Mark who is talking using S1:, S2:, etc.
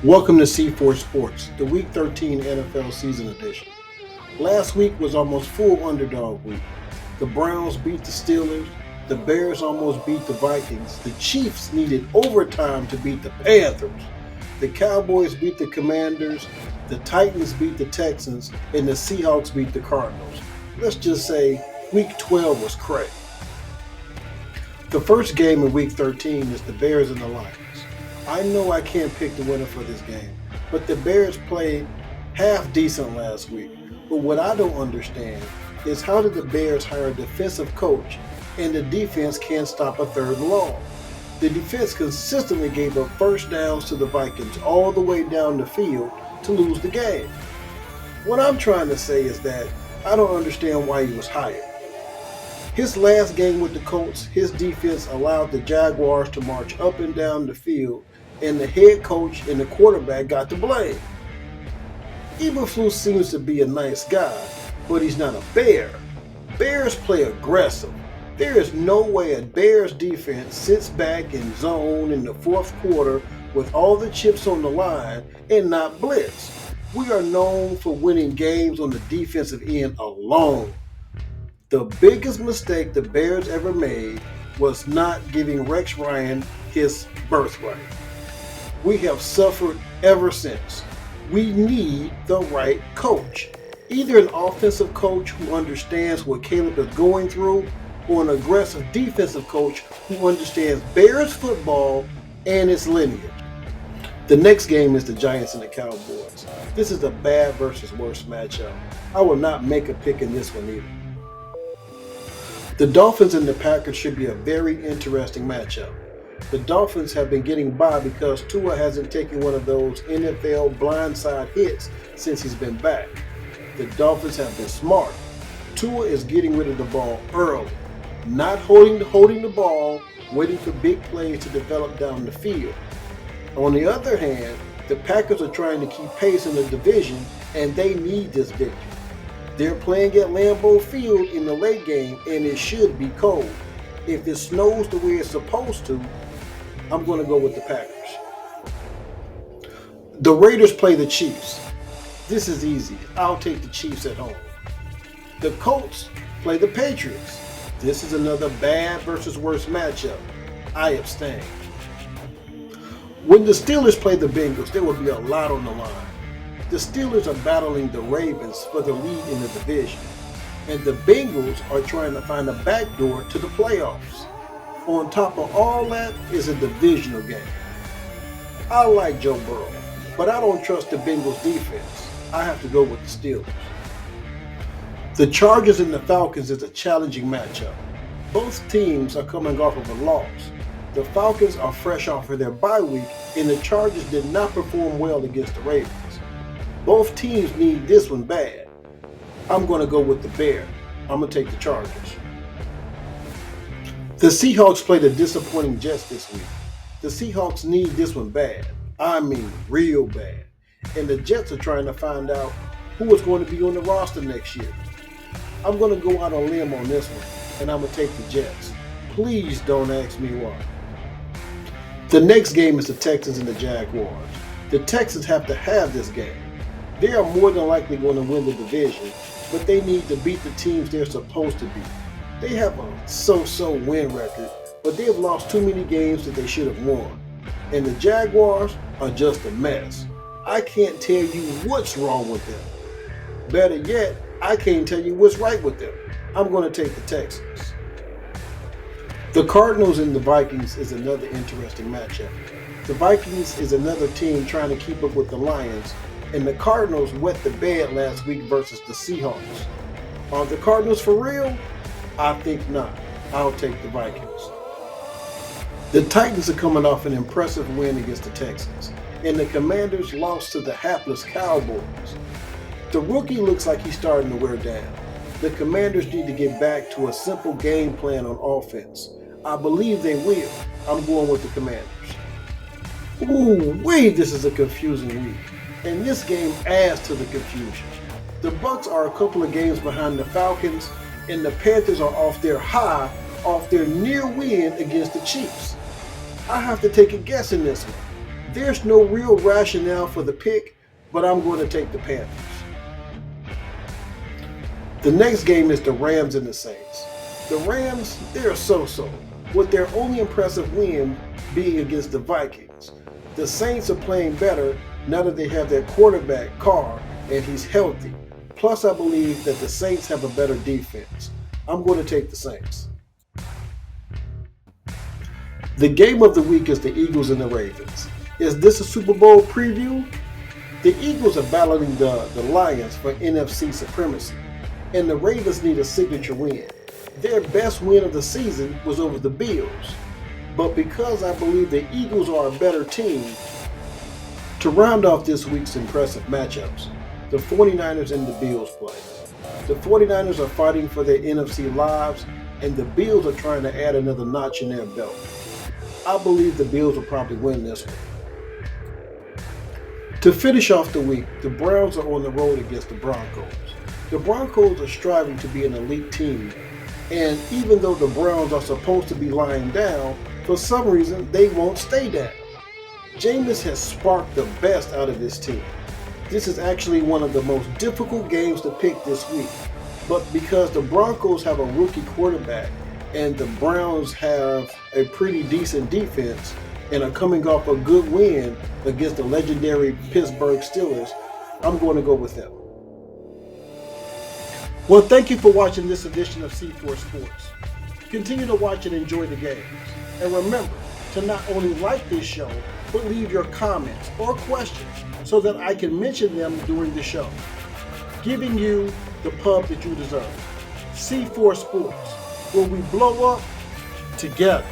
S1: Welcome to C4 Sports, the Week 13 NFL Season Edition. Last week was almost full underdog week. The Browns beat the Steelers, the Bears almost beat the Vikings, the Chiefs needed overtime to beat the Panthers, the Cowboys beat the Commanders, the Titans beat the Texans, and the Seahawks beat the Cardinals. Let's just say Week 12 was crazy. The first game in Week 13 is the Bears and the Lions. I know I can't pick the winner for this game, but the Bears played half decent last week. But what I don't understand is how did the Bears hire a defensive coach and the defense can't stop a third and long? The defense consistently gave up first downs to the Vikings all the way down the field to lose the game. What I'm trying to say is that I don't understand why he was hired. His last game with the Colts, his defense allowed the Jaguars to march up and down the field, and the head coach and the quarterback got the blame. Eberflus seems to be a nice guy, but he's not a Bear. Bears play aggressive. There is no way a Bears defense sits back in zone in the fourth quarter with all the chips on the line and not blitz. We are known for winning games on the defensive end alone. The biggest mistake the Bears ever made was not giving Rex Ryan his birthright. We have suffered ever since. We need the right coach. Either an offensive coach who understands what Caleb is going through, or an aggressive defensive coach who understands Bears football and its lineage. The next game is the Giants and the Cowboys. This is a bad versus worst matchup. I will not make a pick in this one either. The Dolphins and the Packers should be a very interesting matchup. The Dolphins have been getting by because Tua hasn't taken one of those NFL blindside hits since he's been back. The Dolphins have been smart. Tua is getting rid of the ball early, not holding the ball, waiting for big plays to develop down the field. On the other hand, the Packers are trying to keep pace in the division, and they need this victory. They're playing at Lambeau Field in the late game, and it should be cold. If it snows the way it's supposed to, I'm going to go with the Packers. The Raiders play the Chiefs. This is easy. I'll take the Chiefs at home. The Colts play the Patriots. This is another bad versus worst matchup. I abstain. When the Steelers play the Bengals, there will be a lot on the line. The Steelers are battling the Ravens for the lead in the division, and the Bengals are trying to find a backdoor to the playoffs. On top of all that is a divisional game. I like Joe Burrow, but I don't trust the Bengals defense. I have to go with the Steelers. The Chargers and the Falcons is a challenging matchup. Both teams are coming off of a loss. The Falcons are fresh off of their bye week, and the Chargers did not perform well against the Ravens. Both teams need this one bad. I'm going to go with the Bears. I'm going to take the Chargers. The Seahawks played the disappointing Jets this week. The Seahawks need this one bad. I mean real bad. And the Jets are trying to find out who is going to be on the roster next year. I'm going to go out on a limb on this one, and I'm going to take the Jets. Please don't ask me why. The next game is the Texans and the Jaguars. The Texans have to have this game. They are more than likely going to win the division, but they need to beat the teams they're supposed to beat. They have a so-so win record, but they have lost too many games that they should have won. And the Jaguars are just a mess. I can't tell you what's wrong with them. Better yet, I can't tell you what's right with them. I'm going to take the Texans. The Cardinals and the Vikings is another interesting matchup. The Vikings is another team trying to keep up with the Lions, and the Cardinals wet the bed last week versus the Seahawks. Are the Cardinals for real? I think not. I'll take the Vikings. The Titans are coming off an impressive win against the Texans, and the Commanders lost to the hapless Cowboys. The rookie looks like he's starting to wear down. The Commanders need to get back to a simple game plan on offense. I believe they will. I'm going with the Commanders. This is a confusing week, and this game adds to the confusion. The Bucs are a couple of games behind the Falcons, and the Panthers are off their high, off their near win against the Chiefs. I have to take a guess in this one. There's no real rationale for the pick, but I'm going to take the Panthers. The next game is the Rams and the Saints. The Rams, they're so-so, with their only impressive win being against the Vikings. The Saints are playing better now that they have their quarterback, Carr, and he's healthy. Plus, I believe that the Saints have a better defense. I'm going to take the Saints. The game of the week is the Eagles and the Ravens. Is this a Super Bowl preview? The Eagles are battling the Lions for NFC supremacy, and the Ravens need a signature win. Their best win of the season was over the Bills, but because I believe the Eagles are a better team, to round off this week's impressive matchups, the 49ers and the Bills play. The 49ers are fighting for their NFC lives, and the Bills are trying to add another notch in their belt. I believe the Bills will probably win this one. To finish off the week, the Browns are on the road against the Broncos. The Broncos are striving to be an elite team, and even though the Browns are supposed to be lying down, for some reason they won't stay down. Jameis has sparked the best out of this team. This is actually one of the most difficult games to pick this week, but because the Broncos have a rookie quarterback and the Browns have a pretty decent defense and are coming off a good win against the legendary Pittsburgh Steelers, I'm going to go with them. Well, thank you for watching this edition of C4 Sports. Continue to watch and enjoy the games. And remember to not only like this show, but leave your comments or questions so that I can mention them during the show, giving you the pub that you deserve. C4 Sports, where we blow up together.